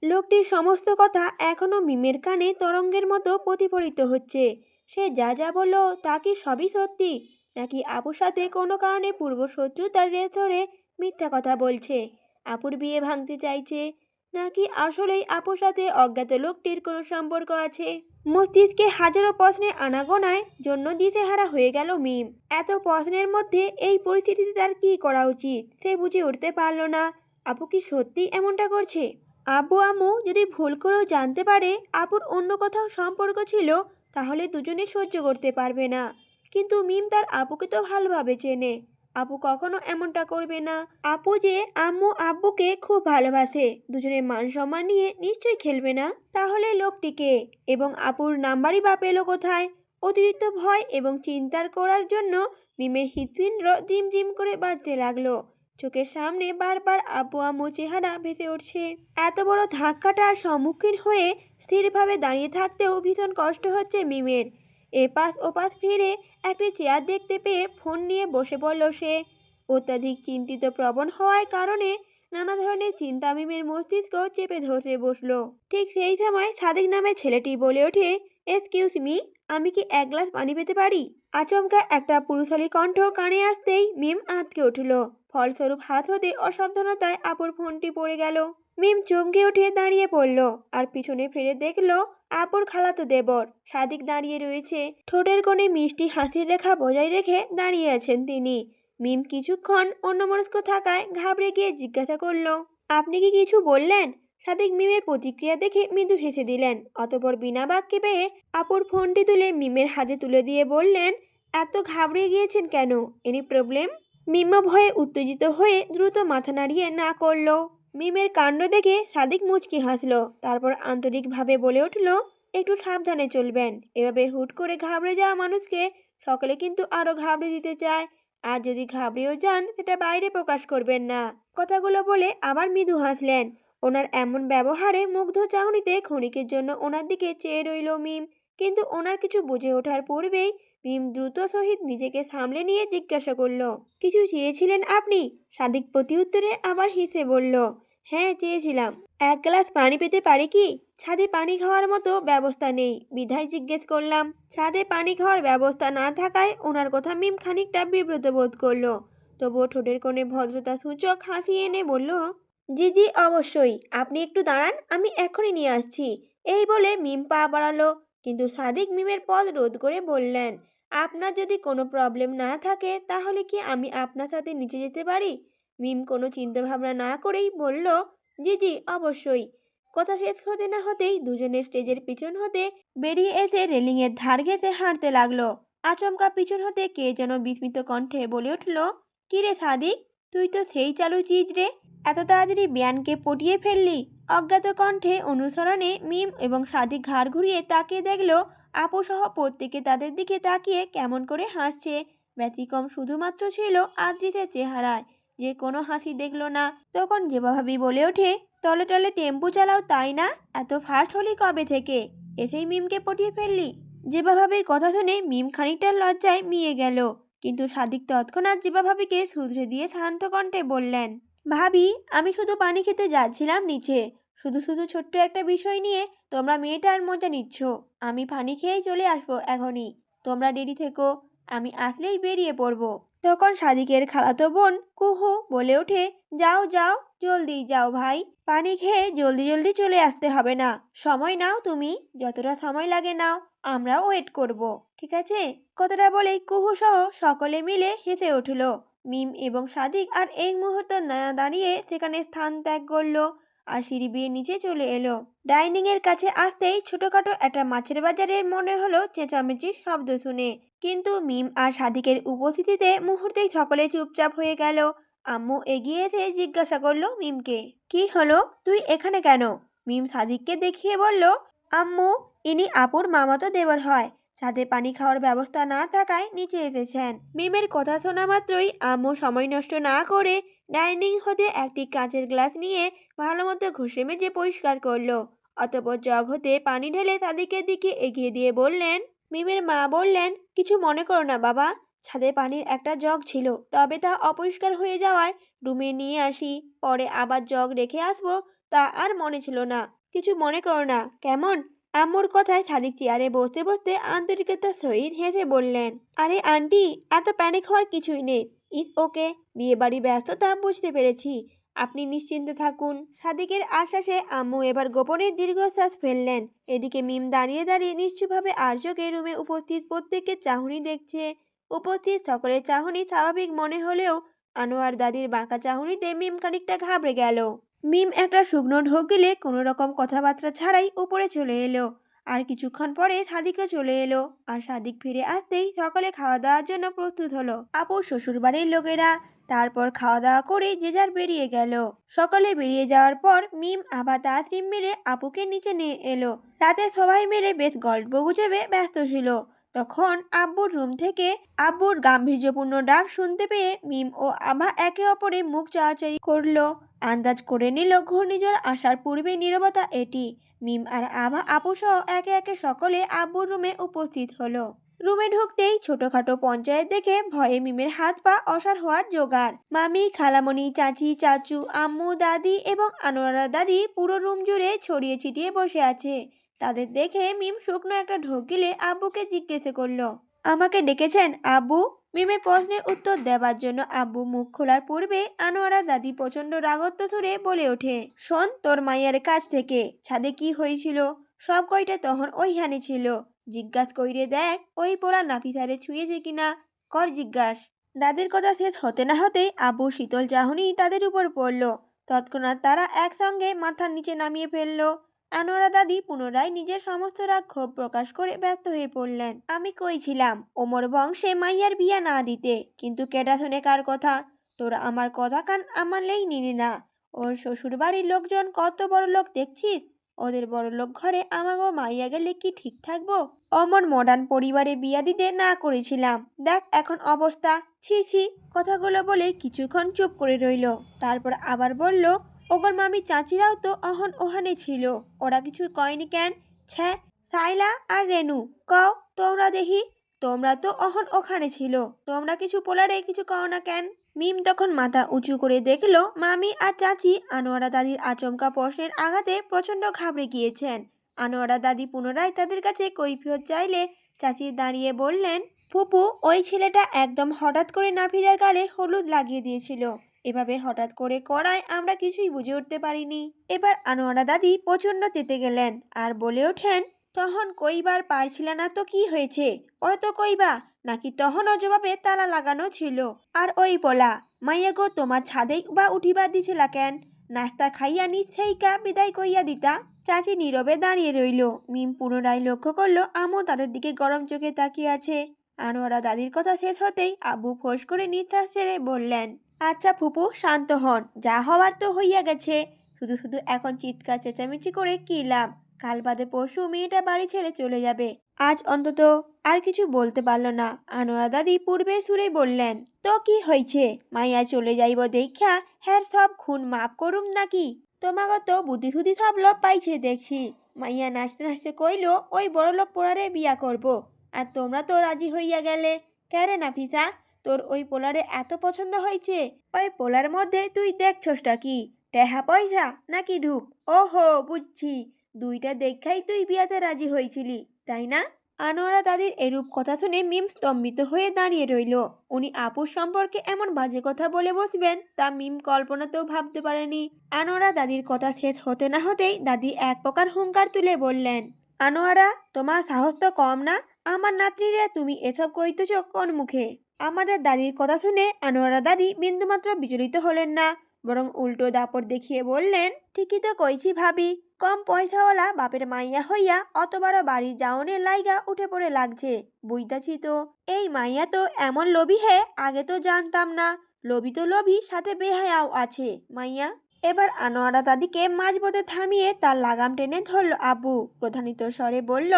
লোকটির সমস্ত কথা এখনো মিমের কানে তরঙ্গের মতো প্রতিফলিত হচ্ছে। সে যা যা বলল তা কি সবই সত্যি, নাকি আপুর সাথে কোনো কারণে পূর্ব শত্রুতার রেশ ধরে মিথ্যা কথা বলছে? আপুর বিয়ে ভাঙতে চাইছে, নাকি আসলেই আপুর সাথে অজ্ঞাত লোকটির কোনো সম্পর্ক আছে? মস্তিষ্কে হাজারো প্রশ্নের আনাগোনায় জন্য দিশেহারা হয়ে গেল মিম। এত প্রশ্নের মধ্যে এই পরিস্থিতিতে তার কি করা উচিত সে বুঝে উঠতে পারল না। আপু কি সত্যি এমনটা করছে? আব্বু আম্মু যদি ভুল করেও জানতে পারে আপুর অন্য কোথাও সম্পর্ক ছিল, তাহলে দুজনে সহ্য করতে পারবে না। কিন্তু মিম তার আপুকে তো ভালোভাবে চেনে, আপু কখনো এমনটা করবে না। আপু যে আম্মু আব্বুকে খুব ভালোবাসে, দুজনের মান সম্মান নিয়ে নিশ্চয়ই খেলবে না। তাহলে লোকটিকে এবং আপুর নাম্বারই বা পেল কোথায়? অতিরিক্ত ভয় এবং চিন্তার করার জন্য মিমের হৃৎপিণ্ড ডিম ডিম করে বাজতে লাগলো। চোখের সামনে বারবার আব্বু আম্মু চেহারা ভেসে উঠছে। এত বড় ধাক্কাটার সম্মুখীন হয়ে স্থিরভাবে দাঁড়িয়ে থাকতেও ভীষণ কষ্ট হচ্ছে মিমের। এপাশ ওপাশ ফিরে একটি চেয়ার দেখতে পেয়ে ফোন নিয়ে বসে পড়ল সে। অত্যাধিক চিন্তিত প্রবণ হওয়ার কারণে নানা ধরনের চিন্তা মিমের মস্তিষ্ক চেপে ধরতে বসলো। ঠিক সেই সময় সাদিক নামে ছেলেটি বলে ওঠে, এক্সকিউজ মি, আমি কি এক গ্লাস পানি পেতে পারি? আচমকা একটা পুরুষালী কণ্ঠ কানে আসতেই মিম আঁতকে উঠল। ফলস্বরূপ হাত হতে অসাবধানতায় আপুর ফোনটি পড়ে গেল। মিম চমকে উঠে দাঁড়িয়ে পড়ল আর পিছনে ফিরে দেখল আপুর খালাতো দেবর সাদিক দাঁড়িয়ে রয়েছে। ঠোঁটের কোণে মিষ্টি হাসির রেখা বজায় রেখে দাঁড়িয়ে আছেন তিনি। মিম কিছুক্ষণ অন্যমনস্ক থাকায় ঘাবড়ে গিয়ে জিজ্ঞাসা করল, আপনি কি কিছু বললেন? সাদিক মিমের প্রতিক্রিয়া দেখে মৃদু হেসে দিলেন। অতঃপর বিনা বাক্যে পেয়ে আপুর ফোনটি তুলে মিমের হাতে তুলে দিয়ে বললেন, এত ঘাবড়ে গিয়েছেন কেন? Any problem? মিম ভয়ে উত্তেজিত হয়ে দ্রুত মাথা নাড়িয়ে না করল। মিমের কাণ্ড দেখে সাদিক মুচকি হাসল। তারপর আন্তরিকভাবে বলে উঠল, একটু সাবধানে চলবেন। এভাবে হুট করে ঘাবড়ে যাওয়া মানুষকে সকলে কিন্তু আরো ঘাবড়ে দিতে চায়। আর যদি ঘাবড়েও যান সেটা বাইরে প্রকাশ করবেন না। কথাগুলো বলে আবার মৃদু হাসলেন। ওনার এমন ব্যবহারে মুগ্ধ চাহনিতে ক্ষণিকের জন্য ওনার দিকে চেয়ে রইল মিম। কিন্তু ওনার কিছু বুঝে ওঠার পূর্বেই মিম দ্রুত সহিত নিজেকে সামলে নিয়ে জিজ্ঞাসা করল, কিছু চেয়েছিলেন আপনি? সাদিক প্রতি উত্তরে আবার হেসে বলল, হ্যাঁ চেয়েছিলাম। এক গ্লাস পানি পেতে পারি কি? ছাদে পানি খাওয়ার মতো ব্যবস্থা নেই, বিধায় জিজ্ঞেস করলাম। ছাদে পানি খাওয়ার ব্যবস্থা না থাকায় ওনার কথা মিম খানিকটা বিব্রত বোধ করলো। তবুও ঠোঁটের কোণে ভদ্রতা সূচক হাসি এনে বলল, জি জি অবশ্যই, আপনি একটু দাঁড়ান, আমি এখনই নিয়ে আসছি। এই বলে মিম পা বাড়ালো। কিন্তু সাদিক মিমের পথ রোধ করে বললেন, আপনার যদি কোনো প্রবলেম না থাকে তাহলে কি আমি আপনার সাথে নিচে যেতে পারি? মিম কোনো চিন্তাভাবনা না করেই বলল, জি জি অবশ্যই। কথা শেষ হতে না হতেই দুজনে স্টেজের পিছন হতে বেরিয়ে এসে রেলিংয়ের ধার ঘেঁষে হাঁটতে লাগলো। আচমকা পিছন হতে কে যেন বিস্মিত কণ্ঠে বলে উঠল, কিরে সাদিক, তুই তো সেই চালু চিজ রে, এত তাড়াতাড়ি বিয়ানকে পটিয়ে ফেললি? অজ্ঞাত কণ্ঠে অনুসরণে মিম এবং সাদিক ঘাড় ঘুরিয়ে তাকিয়ে দেখলো আপু সহ প্রত্যেকে তাদের দিকে তাকিয়ে কেমন করে হাসছে। ব্যতিক্রম শুধুমাত্র ছিল আদ্রিতের চেহারায়, যে কোনো হাসি দেখলো না। তখন যেভাবেই বলে ওঠে, তলে তলে টেম্পু চালাও তাই না? এত ফাস্ট হলি কবে থেকে? এসেই মিমকে পটিয়ে ফেললি? যেভাবেই কথা শুনে মিম খানিকটা লজ্জায় মিয়ে গেল। কিন্তু সাদিক তৎক্ষণাৎ যেভাবেকে শুধরে দিয়ে শান্ত কণ্ঠে বললেন, ভাবি, আমি শুধু পানি খেতে যাচ্ছিলাম নিচে। শুধু শুধু ছোট্ট একটা বিষয় নিয়ে তোমরা মেয়েটার মজা নিচ্ছ। আমি পানি খেয়েই চলে আসবো এখনই। তোমরা রেডি থেকো, আমি আসলেই বেরিয়ে পড়বো। তখন সাদিকের খালাতো বোন কুহু বলে ওঠে, যাও যাও, জলদি যাও ভাই, পানি খেয়ে জলদি জলদি চলে আসতে হবে না। সময় নাও তুমি, যতটা সময় লাগে নাও, আমরাও ওয়েট করব। ঠিক আছে? কথাটা বলেই কুহু সহ সকলে মিলে হেসে উঠল। মিম এবং সাদিক আর এই মুহূর্ত না দাঁড়িয়ে সেখানে স্থান ত্যাগ করলো আর সিঁড়ি বেয়ে নিচে চলে এলো। ডাইনিং এর কাছে আসতেই ছোটখাটো একটা মাছের বাজারের মনে হলো চেঁচামেচির শব্দ শুনে। কিন্তু মিম আর সাদিকের উপস্থিতিতে মুহূর্তেই সকলে চুপচাপ হয়ে গেল। আম্মু এগিয়ে এসে জিজ্ঞাসা করলো মিমকে, কি হলো, তুই এখানে কেন? মিম সাদিককে দেখিয়ে বলল, আম্মু, ইনি আপুর মামাতো দেবর হয়। ছাদে পানি খাওয়ার ব্যবস্থা না থাকায় নিচে এসেছেন। মিমের কথা শোনা মাত্রই আম্মু সময় নষ্ট না করে ডাইনিং হতে একটি কাঁচের গ্লাস নিয়ে ভালো মতো ঘষে মেজে পরিষ্কার করলো। অতঃপর জগ হতে পানি ঢেলে সাদিকের দিকে এগিয়ে দিয়ে বললেন, মিমের মা বললেন, কিছু মনে করো না বাবা, ছাদে পানির একটা জগ ছিল, তবে তা অপরিষ্কার হয়ে যাওয়ায় রুমে নিয়ে আসি। পরে আবার জগ রেখে আসবো, তা আর মনে ছিল না। কিছু মনে করো না, কেমন? আম্মুর কথায় সাদিক চেয়ারে বসতে বসতে আন্তরিকতার সহিত হেসে বললেন, আরে আন্টি, এত প্যানিক হওয়ার কিছুই নেই। It's okay. বিয়ে বাড়ি ব্যস্ততা বুঝতে পেরেছি। আপনি নিশ্চিন্তে থাকুন। সাদিকের আশ্বাসে আম্মু এবার গোপনে দীর্ঘশ্বাস ফেললেন। এদিকে মিম দাঁড়িয়ে দাঁড়িয়ে নিশ্চুপভাবে আর্যকে রুমে উপস্থিত প্রত্যেকের চাহনি দেখছে। উপস্থিত সকলের চাহনি স্বাভাবিক মনে হলেও আনোয়ার দাদির বাঁকা চাহনিতে মিম খানিকটা ঘাবড়ে গেল। মিম একটা শুকনো ঢোক গিলে কোনো রকম কথাবার্তা ছাড়াই উপরে চলে এলো। আর কিছুক্ষণ পরে সাদিকও চলে এলো। আর সাদিক ফিরে আসতেই সকলে খাওয়া দাওয়ার জন্য প্রস্তুত হলো। আপুর শ্বশুর বাড়ির লোকেরা। তারপর খাওয়া দাওয়া করে যে যার বেরিয়ে গেল। সকলে বেরিয়ে যাওয়ার পর মিম আবার তাসরিম মিলে আপুকে নিচে নিয়ে এলো। রাতে সবাই মিলে বেশ গল্প গুজবে ব্যস্ত ছিল। তখন আব্বুর রুম থেকে আব্বুর গাম্ভীর্যপূর্ণ ডাক শুনতে পেয়ে মিম ও আভা একে অপরে মুখ চাওয়াচাই করলো। আন্দাজ করে নিল ঘূর্ণিঝড় আসার পূর্বে নীরবতা এটি। মিম আর আভা আপু সহ একে একে সকলে আব্বুর রুমে উপস্থিত হলো। রুমে ঢুকতেই ছোটখাটো পঞ্চায়েত দেখে ভয়ে মিমের হাত পা অসাড় হওয়ার জোগাড়। মামি, খালামণি, চাচি, চাচু, আম্মু, দাদি এবং আনোয়ারা দাদি পুরো রুম জুড়ে ছড়িয়ে ছিটিয়ে বসে আছে। তাদের দেখে মিম শুকনো একটা ঢোক গিলে আব্বুকে জিজ্ঞেস করলো, আমাকে ডেকেছেন আব্বু? মিমের প্রশ্নের উত্তর দেওয়ার জন্য আব্বু মুখ খোলার পূর্বে আনোয়ারা দাদি প্রচন্ড রাগত্ব সুরে বলে ওঠে, শোন, তোর মাইয়ার কাছ থেকে ছাদে কি হয়েছিল সব কয়টা তখন ওইখানে ছিল। জিজ্ঞাস কইরে দেখ ওই পোড়া নাফিসারে ছুঁয়েছে কিনা। কর জিজ্ঞাস। দাদির কথা শেষ হতে না হতেই আব্বু শীতল চাহনি তাদের উপর পড়ল। তৎক্ষণাৎ তারা একসঙ্গে মাথার নিচে নামিয়ে ফেলল। আনোয়ারা দাদি পুনরায় নিজের সমস্ত রাগ ক্ষোভ প্রকাশ করে ব্যস্ত হয়ে পড়লেন। আমি কইছিলাম ওমর বংশে মাইয়ার বিয়া না দিতে, কিন্তু কেডা শুনে কার কথা? তোরা আমার কথা কান আমারলেই নিলি না। ওর শ্বশুর বাড়ির লোকজন কত বড় লোক দেখছিস? ওদের বড় লোক ঘরে আমাগো মাইয়া গেলে কি ঠিক থাকবো? অমন মডার্ন পরিবারে বিয়া দিতে না করেছিলাম, দেখ এখন অবস্থা। ছি ছি। কথাগুলো বলে কিছুক্ষণ চুপ করে রইল। তারপর আবার বলল, ওগর মামি চাচিরাও তো অহন ওখানে ছিল, ওরা কিছু কয়নি কেন? ছ্যা, সাইলা আর রেনু, কও তোমরা দেখি। তোমরা তো অহন ওখানে ছিল, তোমরা কিছু পোলারে কিছু কও না কেন? মিম তখন মাথা উঁচু করে দেখলো মামি আর চাচি আনোয়ারা দাদির আচমকা প্রশ্নের আঘাতে প্রচণ্ড ঘাবড়ে গিয়েছেন। আনোয়ারা দাদি পুনরায় তাদের কাছে কৈফিয়ত চাইলে চাচি দাঁড়িয়ে বললেন, ফুপু, ওই ছেলেটা একদম হঠাৎ করে নাফিজার গালে হলুদ লাগিয়ে দিয়েছিল। এভাবে হঠাৎ করে করায় আমরা কিছুই বুঝে উঠতে পারিনি। এবার আনোয়ারা দাদি প্রচণ্ড তেতে গেলেন আর বলে ওঠেন, তখন কইবার পারছিল না তো কি হয়েছে? ওরা তো কইবা নাকি তখনও জবাবে তালা লাগানো ছিল। আর ওই পোলা মাইয়া গো তোমার ছাদেই বা উঠিবার দিছিলা কেন? নাস্তা খাইয়া নিশ্চয়ইকা বিদায় কইয়া দিতা। চাচি নীরবে দাঁড়িয়ে রইল। মিম পুনরায় লক্ষ্য করলো আম্মু তাদের দিকে গরম চোখে তাকিয়ে আছে। আনোয়ারা দাদির কথা শেষ হতেই আব্বু ফোঁস করে নিঃশ্বাস ছেড়ে বললেন, আচ্ছা ফুপু, শান্ত হন, যা হওয়ার তো হইয়া গেছে। শুধু শুধু এখন চিৎকার চেঁচামেচি করে কি লাভ? কাল বাদে পরশু মেয়েটা বাড়ি ছেড়ে চলে যাবে। আজ অন্তত আর কিছু বলতে পারল না। আনোয়ারা দাদি পূর্বে সুরে বললেন, তো কি হয়েছে? মাইয়া চলে যাইব দেখা হ্যার সব খুন মাপ করুম নাকি? তোমাকে তো বুদ্ধি সুদ্ধি সব লোপ পাইছে দেখছি। মাইয়া নাচতে নাচতে কইল ওই বড়লোক পোড়ারে বিয়া করব। আর তোমরা তো রাজি হইয়া গেলে। ক্যারে নাফিসা, তোর ওই পোলারে এত পছন্দ হয়েছে? ওই পোলার মধ্যে তুই দেখছসটা কি? টেহা পয়সা নাকি ঢুক? ওহো, বুঝছি। দুইটা দেখাই তুই বিয়াতে রাজি হয়েছিলি, তাই না? আনোয়ারা দাদির এরূপ কথা শুনে মিম স্তম্ভিত হয়ে দাঁড়িয়ে রইল। উনি আপুর সম্পর্কে এমন বাজে কথা বলে বসবেন তা মিম কল্পনাতেও ভাবতে পারেনি। আনোয়ারা দাদির কথা শেষ হতে না হতেই দাদি এক প্রকার হুঙ্কার তুলে বললেন, আনোয়ারা, তোমার সাহস তো কম না? আমার নাতনিরে তুমি এসব কইতেছ কোন মুখে? আমাদের দাদির কথা শুনে আনোয়ারা দাদি বিন্দুমাত্র বিচলিত হলেন না, বরং উল্টো দাপট দেখিয়ে বললেন, ঠিকই তো কইছি ভাবি, কম পয়সাওয়ালা বাপের মাইয়া হইয়া অত বড় বাড়ি যাওনের লাইগা উঠে পড়ে লাগছে। বুঝতাছি তো, এই মাইয়া তো এমন লোভী হে, আগে তো জানতাম না। লোভী তো লোভী, সাথে বেহায়াও আছে মাইয়া। এবার আনোয়ারা দাদিকে মাঝপথে থামিয়ে তার লাগাম টেনে ধরল আব্বু। প্রধানিত স্বরে বলল,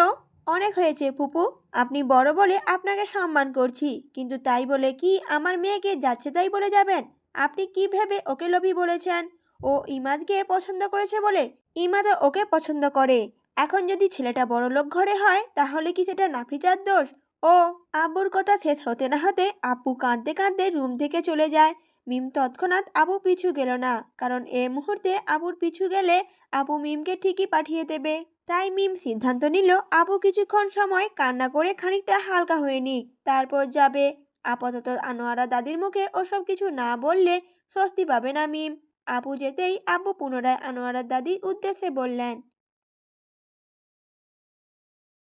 অনেক হয়েছে ফুপু, আপনি বড় বলে আপনাকে সম্মান করছি, কিন্তু তাই বলে কি আমার মেয়েকে যাচ্ছে তাই বলে যাবেন? আপনি কি ভেবে ওকে লোভী বলেছেন? ও ইমাদকে পছন্দ করেছে বলে? ইমাদও ওকে পছন্দ করে। এখন যদি ছেলেটা বড়লোক ঘরে হয় তাহলে কি সেটা নাফিজার দোষ? ও আব্বুর কথা শেষ হতে না হতে আব্বু কাঁদতে কাঁদতে রুম থেকে চলে যায়। মিম তৎক্ষণাৎ আবু পিছু গেল না, কারণ এ মুহূর্তে আবুর পিছু গেলে আবু মিমকে ঠিকই পাঠিয়ে দেবে। তাই মিম সিদ্ধান্ত নিল আবু কিছুক্ষণ সময় কান্না করে খানিকটা হালকা হয়ে নিক, তারপর যাবে। আপাতত আনোয়ারা দাদির মুখে ওসব কিছু না বললে স্বস্তি পাবে না মিম। আপু যেতেই আব্বু পুনরায় আনোয়ারার দাদির উদ্দেশ্যে বললেন,